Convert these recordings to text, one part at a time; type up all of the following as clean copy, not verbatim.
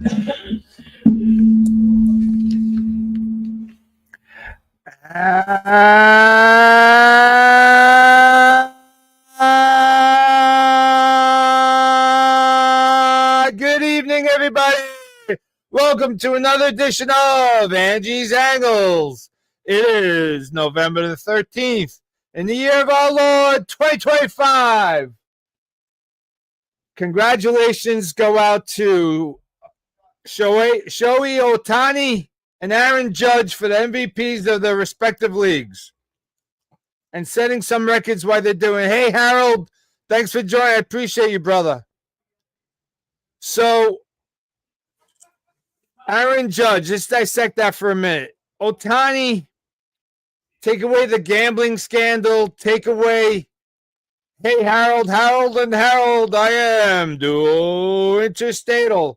Good evening, everybody. Welcome to another edition of Angie's Angles. It is November the 13th in the year of our Lord 2025. Congratulations go out to Shohei Ohtani and Aaron Judge for the MVPs of their respective leagues and setting some records while they're doing. Hey, Harold, thanks for joining. I appreciate you, brother. So, Aaron Judge, let's dissect that for a minute. Ohtani, take away the gambling scandal, take away, hey, Harold, I am duo interstatal.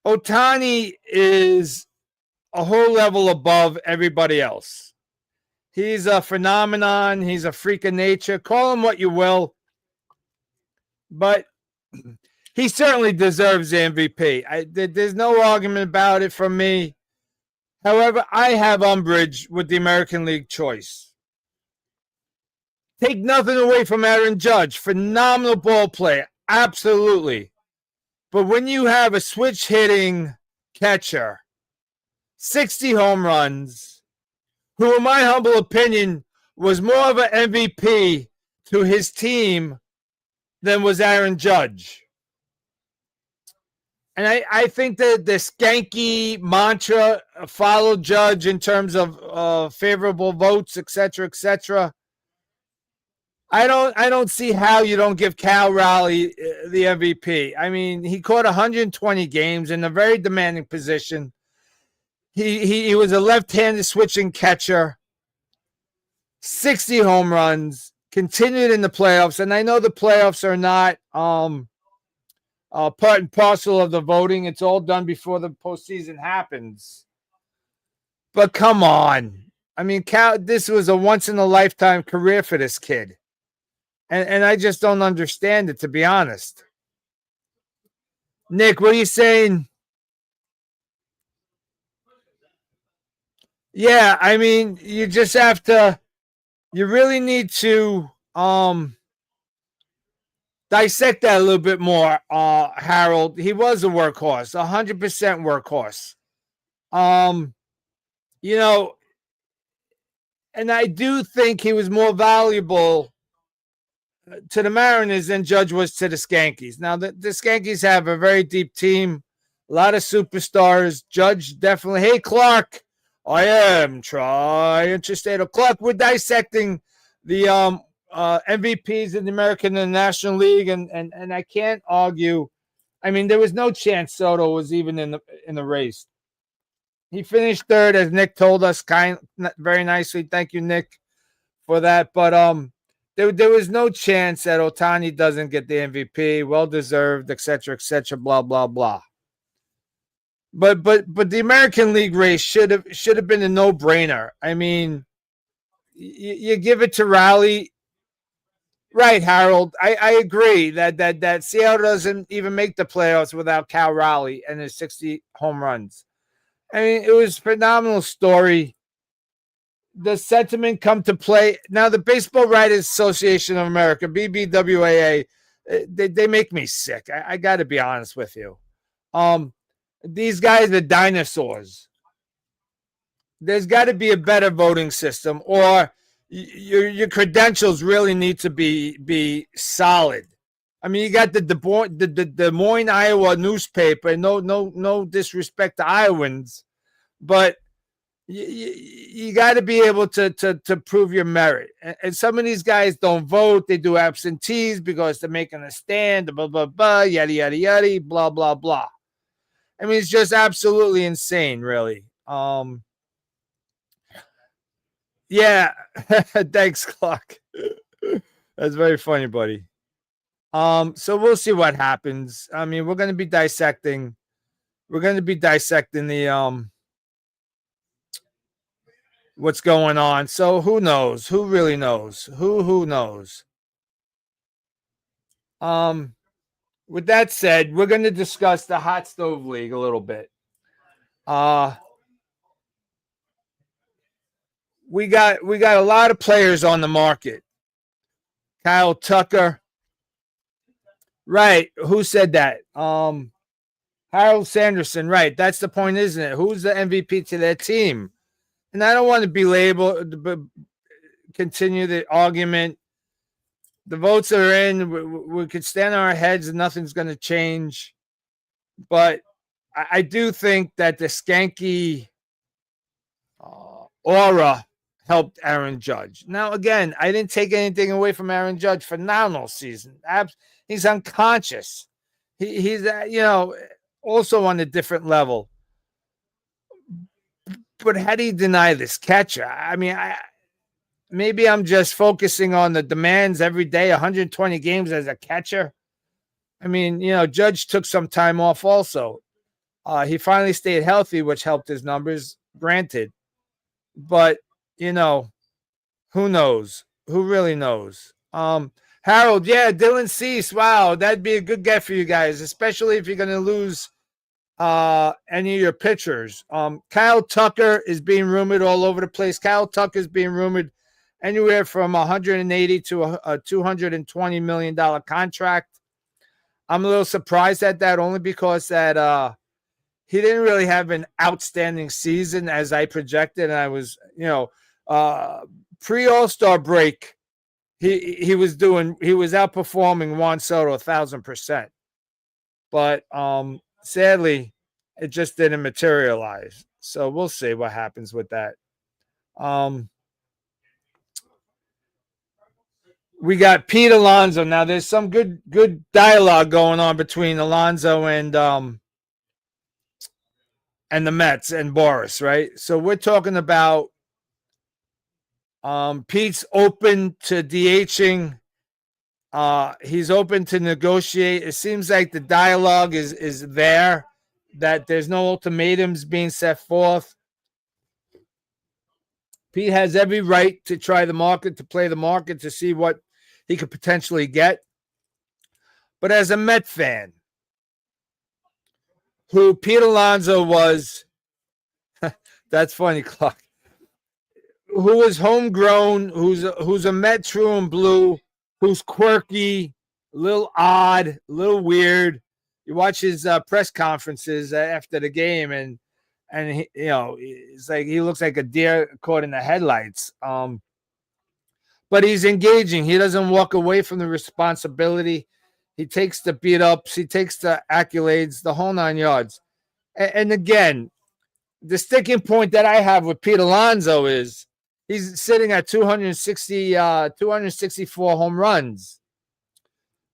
Ohtani is a whole level above everybody else. He's a phenomenon. He's a freak of nature. Call him what you will. But he certainly deserves the MVP. There's no argument about it from me. However, I have umbrage with the American League choice. Take nothing away from Aaron Judge. Phenomenal ball player. Absolutely. But when you have a switch hitting catcher, 60 home runs, who in my humble opinion was more of an MVP to his team than was Aaron Judge. And I think that the skanky mantra followed Judge in terms of favorable votes, et cetera. I don't see how you don't give Cal Raleigh the MVP. I mean, he caught 120 games in a very demanding position. He was a left-handed switching catcher, 60 home runs, continued in the playoffs. And I know the playoffs are not part and parcel of the voting. It's all done before the postseason happens. But come on. I mean, Cal, this was a once-in-a-lifetime career for this kid. And I just don't understand it, to be honest. Nick, what are you saying? Yeah, I mean, you just have to, you really need to dissect that a little bit more, Harold. He was a workhorse, 100% workhorse. You know, and I do think he was more valuable to the Mariners than Judge was to the Skankies. Now, the Skankies have a very deep team, a lot of superstars. Judge definitely. Hey, Clark, I am tri-interstatal. Clark, we're dissecting the MVPs in the American and the National League, and I can't argue. I mean, there was no chance Soto was even in the race. He finished third, as Nick told us, very nicely. Thank you, Nick, for that. But there was no chance that Ohtani doesn't get the MVP, well deserved, et cetera, blah blah blah. But the American League race should have been a no-brainer. I mean, you give it to Raleigh, right, Harold? I agree that Seattle doesn't even make the playoffs without Cal Raleigh and his 60 home runs. I mean, it was a phenomenal story. The sentiment come to play. Now, the Baseball Writers Association of America, BBWAA, they make me sick. I got to be honest with you. These guys are dinosaurs. There's got to be a better voting system, or your credentials really need to be solid. I mean, you got the Des Moines, Iowa newspaper. No disrespect to Iowans, but you got to be able to prove your merit. And some of these guys don't vote. They do absentees because they're making a stand, blah, blah, blah, yada, yada, yada, blah, blah, blah. I mean, it's just absolutely insane, really. Yeah. Thanks, Clark. That's very funny, buddy. So we'll see what happens. I mean, we're going to be dissecting the what's going on. So who knows? Who really knows? Who knows? with that said, we're going to discuss the hot stove league a little bit. We got a lot of players on the market. Kyle Tucker. Right. Who said that? Harold Sanderson. Right. That's the point, isn't it? Who's the MVP to their team? And I don't want to be labeled, but continue the argument. The votes are in. We could stand on our heads and nothing's going to change. But I do think that the skanky aura helped Aaron Judge. Now, again, I didn't take anything away from Aaron Judge. Phenomenal season. He's unconscious. He's also on a different level. But how do you deny this catcher? I mean, maybe I'm just focusing on the demands every day, 120 games as a catcher. I mean, Judge took some time off also. He finally stayed healthy, which helped his numbers, granted. But, who knows? Who really knows? Harold, yeah, Dylan Cease. Wow, that'd be a good get for you guys, especially if you're going to lose any of your pitchers. Kyle Tucker is being rumored all over the place. Kyle Tucker is being rumored anywhere from 180 to a $220 million contract. I'm a little surprised at that, only because that he didn't really have an outstanding season as I projected. And I was, pre-All-Star break, he was outperforming Juan Soto 1,000%. But sadly, it just didn't materialize. So we'll see what happens with that. We got Pete Alonso. Now, there's some good dialogue going on between Alonso and the Mets and Boris, right? So we're talking about Pete's open to DHing. He's open to negotiate. It seems like the dialogue is there, that there's no ultimatums being set forth. Pete has every right to try the market, to play the market, to see what he could potentially get. But as a Met fan, who Pete Alonso was, that's funny, Clark, who was homegrown, who's a Met true and blue, who's quirky, a little odd, a little weird. You watch his press conferences after the game, and he, it's like he looks like a deer caught in the headlights. But he's engaging. He doesn't walk away from the responsibility. He takes the beat ups. He takes the accolades, the whole 9 yards. And again, the sticking point that I have with Pete Alonso is he's sitting at 264 home runs,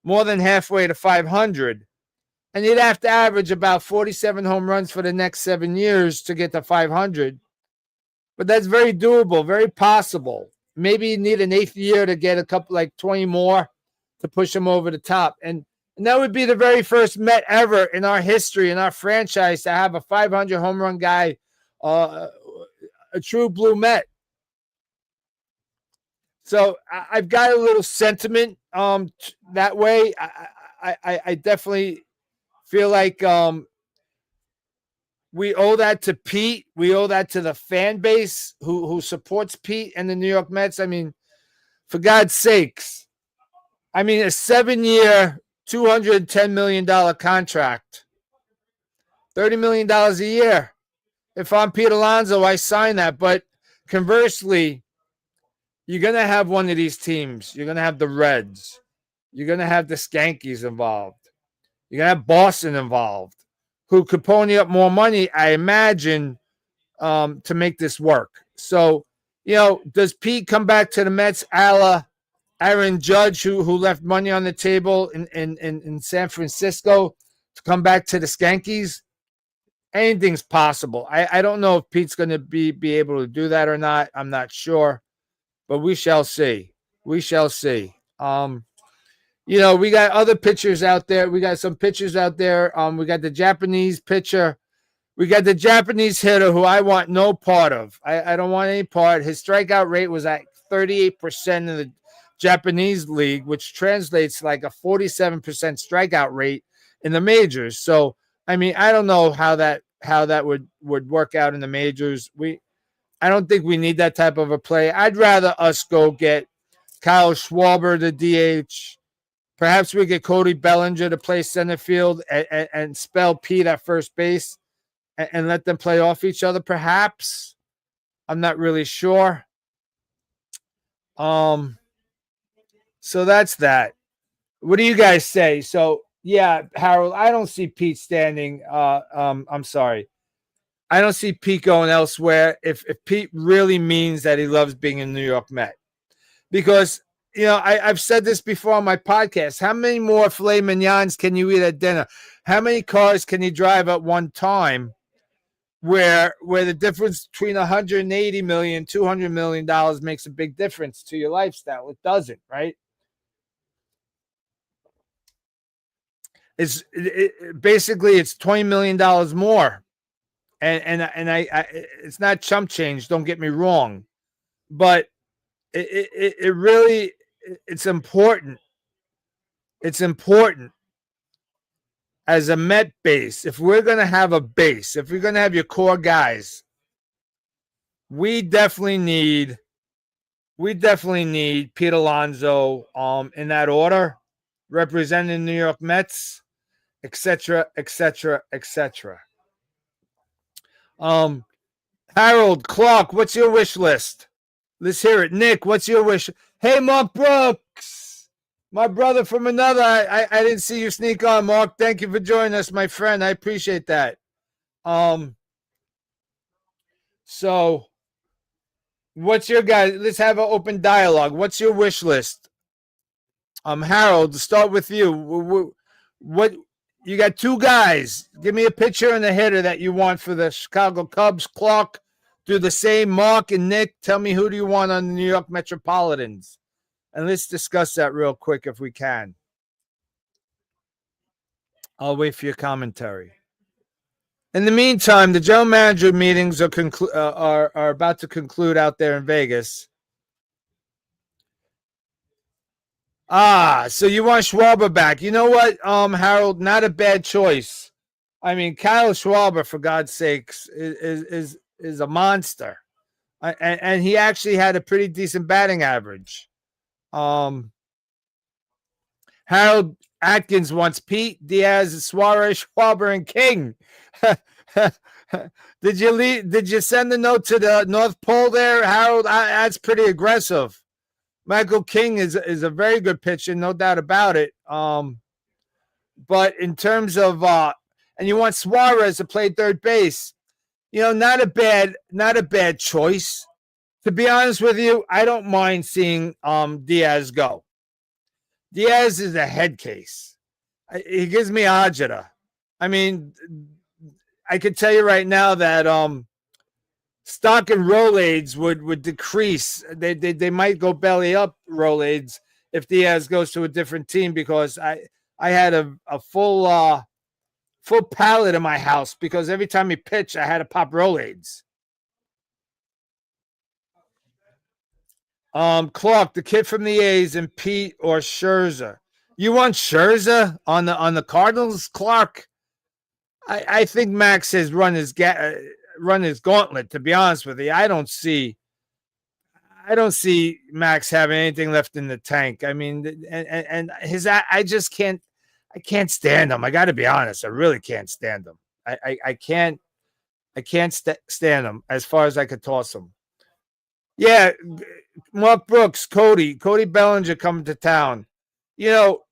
more than halfway to 500. And he'd have to average about 47 home runs for the next 7 years to get to 500. But that's very doable, very possible. Maybe you need an 8th year to get a couple, like 20 more to push him over the top. And that would be the very first Met ever in our history, in our franchise, to have a 500 home run guy, a true blue Met. So I've got a little sentiment that way. I definitely feel like we owe that to Pete. We owe that to the fan base who supports Pete and the New York Mets. I mean, for God's sakes. I mean, a 7-year, $210 million contract, $30 million a year. If I'm Pete Alonso, I sign that. But conversely, you're going to have one of these teams. You're going to have the Reds. You're going to have the Skankies involved. You're going to have Boston involved, who could pony up more money, I imagine, to make this work. So, does Pete come back to the Mets a la Aaron Judge, who left money on the table in San Francisco, to come back to the Skankies? Anything's possible. I don't know if Pete's going to be able to do that or not. I'm not sure, but we shall see. We shall see. We got other pitchers out there. We got some pitchers out there. We got the Japanese pitcher. We got the Japanese hitter who I want no part of. I don't want any part. His strikeout rate was at 38% in the Japanese league, which translates like a 47% strikeout rate in the majors. So, I mean, I don't know how that would work out in the majors. I don't think we need that type of a play. I'd rather us go get Kyle Schwarber, the DH. Perhaps we get Cody Bellinger to play center field and spell Pete at first base and let them play off each other. Perhaps. I'm not really sure. So that's that. What do you guys say? So yeah, Harold, I don't see Pete standing. I'm sorry. I don't see Pete going elsewhere if Pete really means that he loves being a New York Met. Because, you know, I've said this before on my podcast. How many more filet mignons can you eat at dinner? How many cars can you drive at one time where the difference between $180 million, $200 million makes a big difference to your lifestyle? It doesn't, right? Basically it's $20 million more. And I it's not chump change, don't get me wrong, but it really, it's important. It's important as a Met base. If we're going to have a base, if we're going to have your core guys, we definitely need Pete Alonso in that order, representing New York Mets, etc., etc., etc. Harold, Clark, what's your wish list? Let's hear it. Nick, what's your wish? Hey, Mark Brooks, my brother from another. I didn't see you sneak on, Mark. Thank you for joining us, my friend. I appreciate that. So what's your guys? Let's have an open dialogue. What's your wish list? Harold, to start with you. What you got? Two guys. Give me a pitcher and a hitter that you want for the Chicago Cubs. Clark, do the same. Mark and Nick, tell me who do you want on the New York Metropolitans? And let's discuss that real quick if we can. I'll wait for your commentary. In the meantime, the general manager meetings are about to conclude out there in Vegas. So you want Schwarber back? You know what, Harold? Not a bad choice. I mean, Kyle Schwarber, for God's sakes, is a monster, and he actually had a pretty decent batting average. Harold Atkins wants Pete, Diaz, Suarez, Schwarber, and King. Did you send the note to the North Pole there, Harold? That's pretty aggressive. Michael King is a very good pitcher, no doubt about it. But in terms of and you want Suarez to play third base, you know, not a bad choice. To be honest with you, I don't mind seeing Diaz go. Diaz is a head case. He gives me agita. I mean, I could tell you right now that stock and Rolaids would decrease. They might go belly up Rolaids if Diaz goes to a different team, because I had a full pallet in my house because every time he pitched, I had to pop Rolaids. Clark, the kid from the A's, and Pete or Scherzer. You want Scherzer on the Cardinals, Clark? I think Max has run his gauntlet. To be honest with you, I don't see Max having anything left in the tank. I mean, and his I can't stand him. I got to be honest. I really can't stand him. I can't stand him as far as I could toss him. Yeah, Mark Brooks, Cody Bellinger coming to town. You know,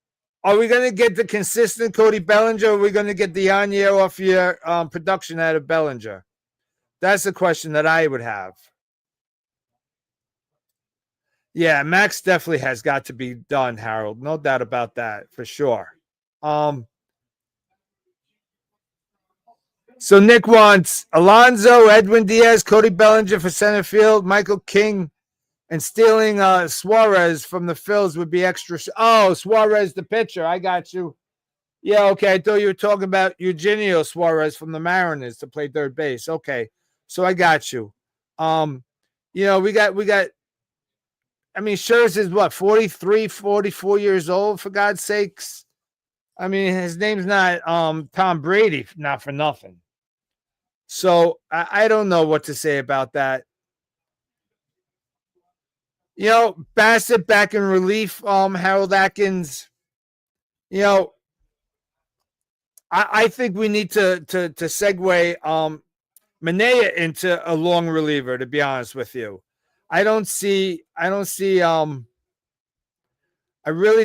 are we going to get the consistent Cody Bellinger, or are we going to get the on-year, off-year production out of Bellinger? That's the question that I would have. Yeah, Max definitely has got to be done, Harold. No doubt about that, for sure. So Nick wants Alonso, Edwin Diaz, Cody Bellinger for center field, Michael King, and stealing Suarez from the Phils would be extra. Oh, Suarez, the pitcher. I got you. Yeah, okay. I thought you were talking about Eugenio Suarez from the Mariners to play third base. Okay, so I got you. You know, we got. I mean, Scherzer's what, 43, 44 years old, for God's sakes. I mean, his name's not Tom Brady, not for nothing. So I don't know what to say about that. Bassett back in relief, Harold Atkins. I think we need to segue Manea into a long reliever, to be honest with you. I really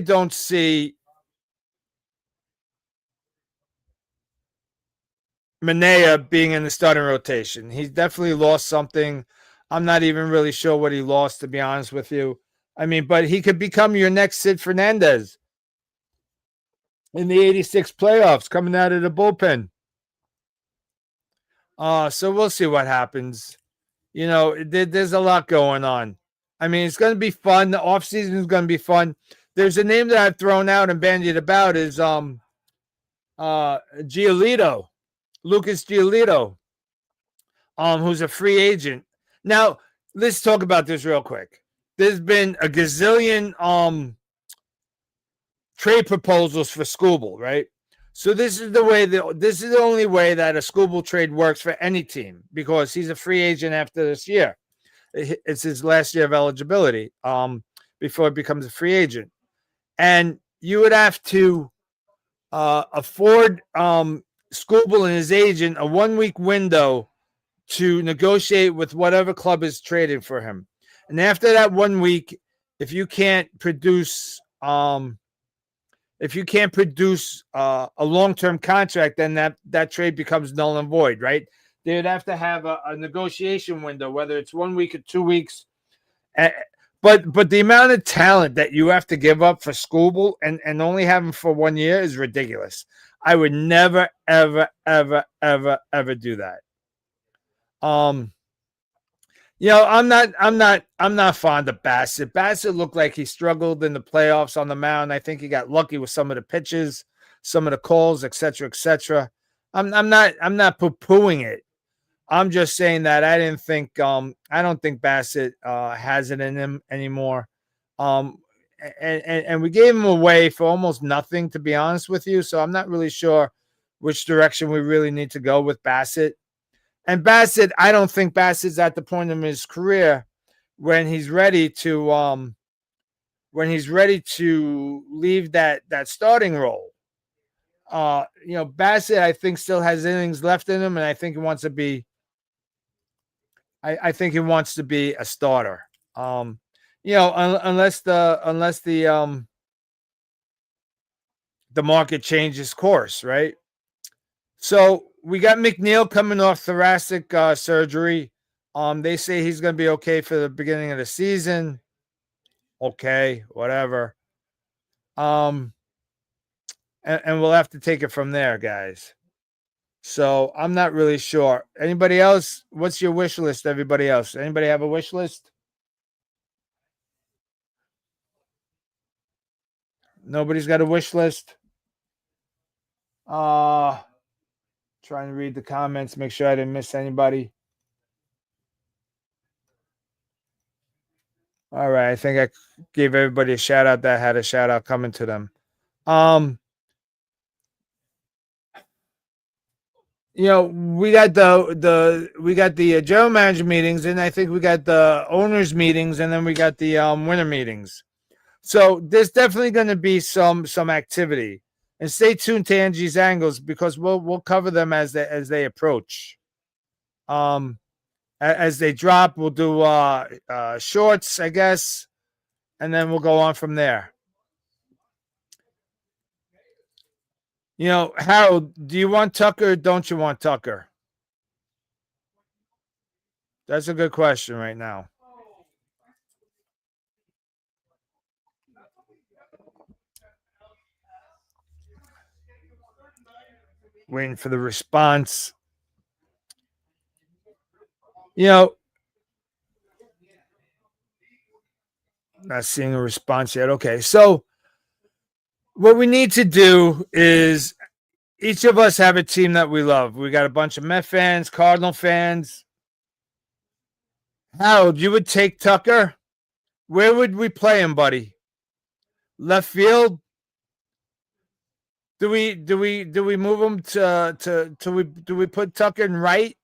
don't see Manea being in the starting rotation. He's definitely lost something. I'm not even really sure what he lost, to be honest with you. I mean, but he could become your next Sid Fernandez in the 86 playoffs coming out of the bullpen. So we'll see what happens. There's a lot going on. I mean, it's going to be fun. The offseason is going to be fun. There's a name that I've thrown out and bandied about is Giolito, Lucas Giolito, who's a free agent. Now, let's talk about this real quick. There's been a gazillion trade proposals for Skubal, right? So this is the only way that a Skubal trade works for any team, because he's a free agent after this year. It's his last year of eligibility before he becomes a free agent. And you would have to afford Skubal and his agent a 1 week window to negotiate with whatever club is trading for him. And after that 1 week, if you can't produce a long-term contract, then that trade becomes null and void, right? They would have to have a negotiation window, whether it's 1 week or 2 weeks. But the amount of talent that you have to give up for Skubal and only have him for 1 year is ridiculous. I would never, ever, ever, ever, ever do that. I'm not fond of Bassett. Bassett looked like he struggled in the playoffs on the mound. I think he got lucky with some of the pitches, some of the calls, et cetera, et cetera. I'm not poo-pooing it. I'm just saying that I don't think Bassett has it in him anymore. And we gave him away for almost nothing, to be honest with you. So I'm not really sure which direction we really need to go with Bassett. And Bassett, I don't think Bassett's at the point in his career when he's ready to leave that starting role. Bassett, I think, still has innings left in him, and I think he wants to be. I think he wants to be a starter. Unless the market changes course, right? So we got McNeil coming off thoracic surgery. They say he's going to be okay for the beginning of the season. Okay, whatever. And we'll have to take it from there, guys. So I'm not really sure. Anybody else? What's your wish list, everybody else? Anybody have a wish list? Nobody's got a wish list? Trying to read the comments, make sure I didn't miss anybody. All right, I think I gave everybody a shout out that had a shout out coming to them. We got the general manager meetings, and I think we got the owners meetings, and then we got the winter meetings. So there's definitely going to be some activity, and stay tuned to Angie's Angles, because we'll cover them as they approach. As they drop, we'll do shorts, I guess, and then we'll go on from there. Harold, do you want Tucker or don't you want Tucker? That's a good question right now. Waiting for the response. Not seeing a response yet. Okay, so what we need to do is each of us have a team that we love. We got a bunch of Met fans, Cardinal fans. Harold, you would take Tucker? Where would we play him, buddy? Left field? Do we move him do we put Tucker in right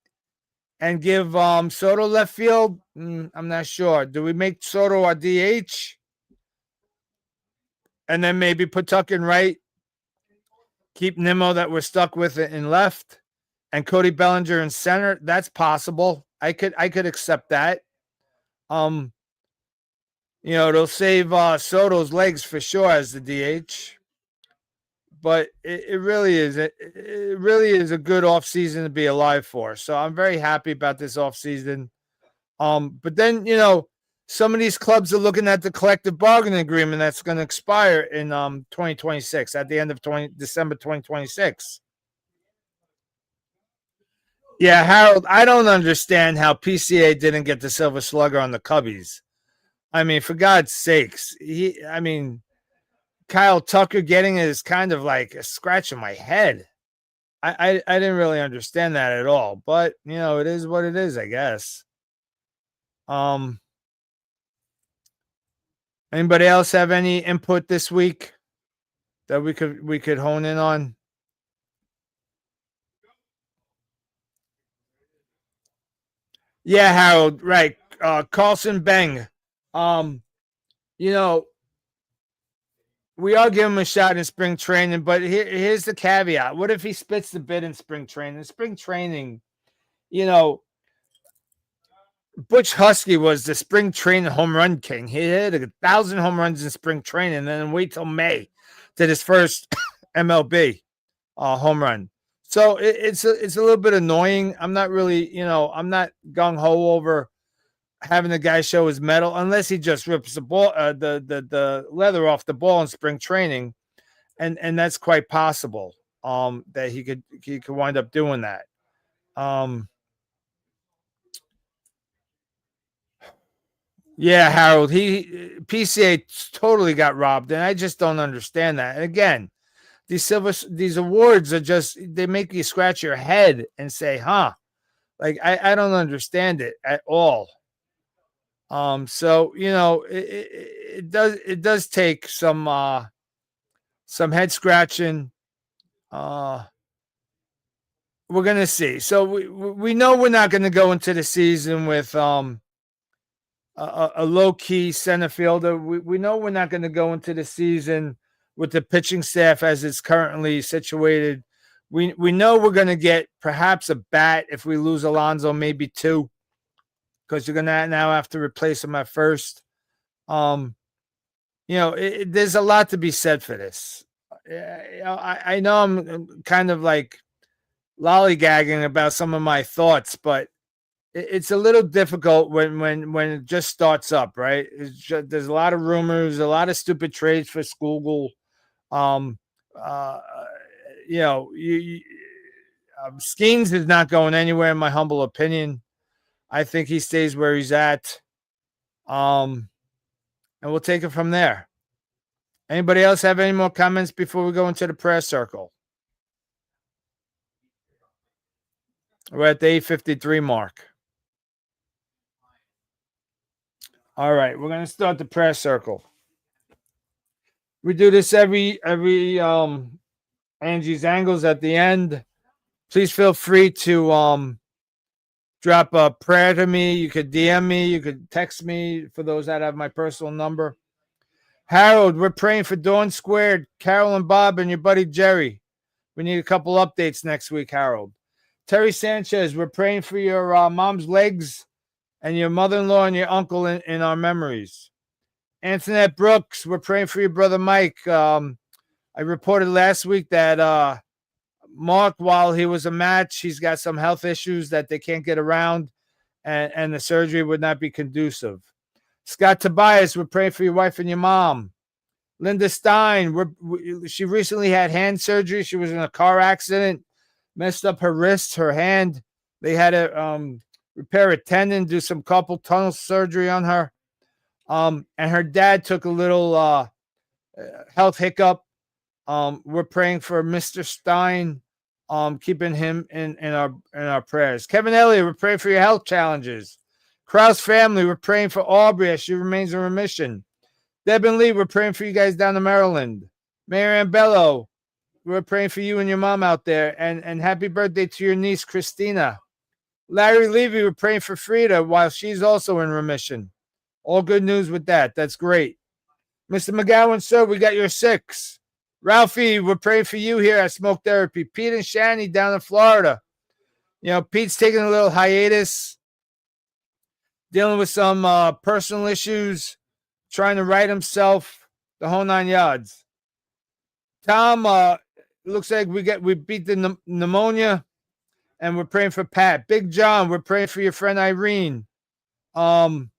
and give Soto left field? I'm not sure. Do we make Soto our DH and then maybe put Tucker in right? Keep Nimmo that we're stuck with in left, and Cody Bellinger in center. That's possible. I could accept that. It'll save Soto's legs for sure as the DH. But it really is a good offseason to be alive for. So I'm very happy about this offseason. But then, some of these clubs are looking at the collective bargaining agreement that's going to expire in 2026, at the end of December 2026. Yeah, Harold, I don't understand how PCA didn't get the Silver Slugger on the Cubbies. I mean, for God's sakes, Kyle Tucker getting it is kind of like a scratch in my head. I didn't really understand that at all, but it is what it is, I guess. Anybody else have any input this week that we could hone in on? Yeah, Harold, right. Carlson Beng. We are giving him a shot in spring training, but here's the caveat. What if he spits the bit in spring training? In spring training, Butch Husky was the spring training home run king. He hit 1,000 home runs in spring training, and then wait till May to his first MLB home run. So it's a little bit annoying. I'm not really, I'm not gung ho over having the guy show his metal unless he just rips the ball, the leather off the ball in spring training, and that's quite possible. That he could wind up doing that. Yeah, Harold, PCA totally got robbed, and I just don't understand that. And again, these awards are just, they make you scratch your head and say, "Huh?" Like I don't understand it at all. So it does take some head scratching. We're gonna see. So we know we're not gonna go into the season with a low key center fielder. We know we're not going to go into the season with the pitching staff as it's currently situated. We know we're going to get perhaps a bat if we lose Alonso, maybe two, because you're going to now have to replace him at first. There's a lot to be said for this. I know I'm kind of like lollygagging about some of my thoughts, but it's a little difficult when it just starts up, right? There's a lot of rumors, a lot of stupid trades for Skugel. Skeens is not going anywhere, in my humble opinion. I think he stays where he's at. And we'll take it from there. Anybody else have any more comments before we go into the prayer circle? We're at the 8:53 mark. All right, we're going to start the prayer circle. We do this every Angie's Angles at the end. Please feel free to drop a prayer to me. You could DM me. You could text me for those that have my personal number. Harold, we're praying for Dawn Squared, Carol and Bob, and your buddy Jerry. We need a couple updates next week, Harold. Terry Sanchez, we're praying for your mom's legs and your mother-in-law and your uncle in our memories. Antoinette Brooks, we're praying for your brother Mike. I reported last week that Mark, while he was a match, he's got some health issues that they can't get around, and the surgery would not be conducive. Scott Tobias, we're praying for your wife and your mom. Linda Stein, she recently had hand surgery. She was in a car accident, messed up her wrist, her hand. They had to repair a tendon, do some carpal tunnel surgery on her. And her dad took a little health hiccup. We're praying for Mr. Stein, keeping him in our prayers. Kevin Elliott, we're praying for your health challenges. Kraus family, we're praying for Aubrey as she remains in remission. Deb and Lee, we're praying for you guys down in Maryland. Mayor Bello, we're praying for you and your mom out there. And happy birthday to your niece, Christina. Larry Levy, we're praying for Frida while she's also in remission. All good news with that. That's great. Mr. McGowan, sir, we got your 6. Ralphie, we're praying for you here at Smoke Therapy. Pete and Shani down in Florida. Pete's taking a little hiatus, dealing with some personal issues, trying to right himself, the whole 9 yards. Tom, looks like we beat the pneumonia, and we're praying for Pat. Big John, we're praying for your friend Irene. And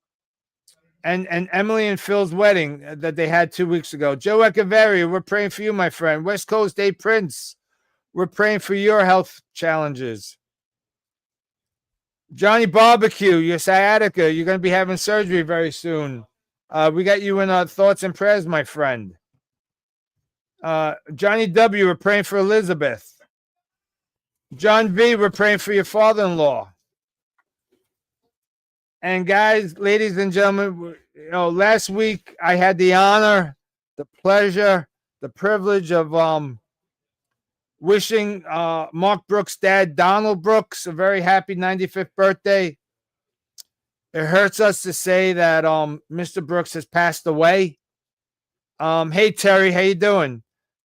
Emily and Phil's wedding that they had 2 weeks ago. Joe Echeverria, we're praying for you, my friend. West Coast Day Prince, we're praying for your health challenges. Johnny Barbecue, your sciatica, you're going to be having surgery very soon. We got you in our thoughts and prayers, my friend. Johnny W., we're praying for Elizabeth. John V., we're praying for your father-in-law. And guys, ladies and gentlemen, last week I had the honor, the pleasure, the privilege of wishing Mark Brooks' dad, Donald Brooks, a very happy 95th birthday. It hurts us to say that Mr. Brooks has passed away. Hey, Terry, how you doing?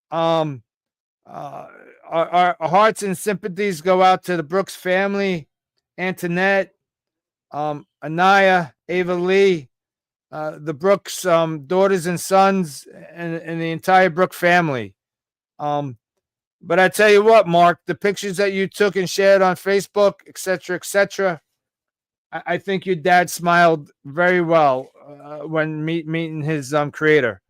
Our hearts and sympathies go out to the Brooks family, Antoinette, Anaya, Ava Lee, the Brooks daughters and sons, and the entire Brook family. But I tell you what, Mark, the pictures that you took and shared on Facebook, etc., I think your dad smiled very well when meeting his creator.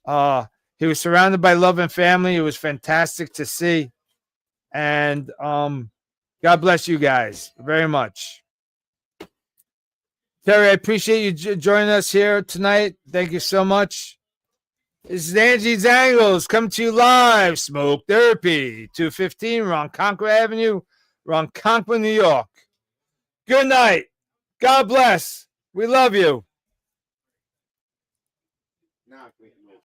He was surrounded by love and family. It was fantastic to see. And God bless you guys very much. Terry, I appreciate you joining us here tonight. Thank you so much. This is Angie's Angles coming to you live. Smoke Therapy, 215 Ronkonkoma Avenue, Ronkonkoma, New York. Good night. God bless. We love you.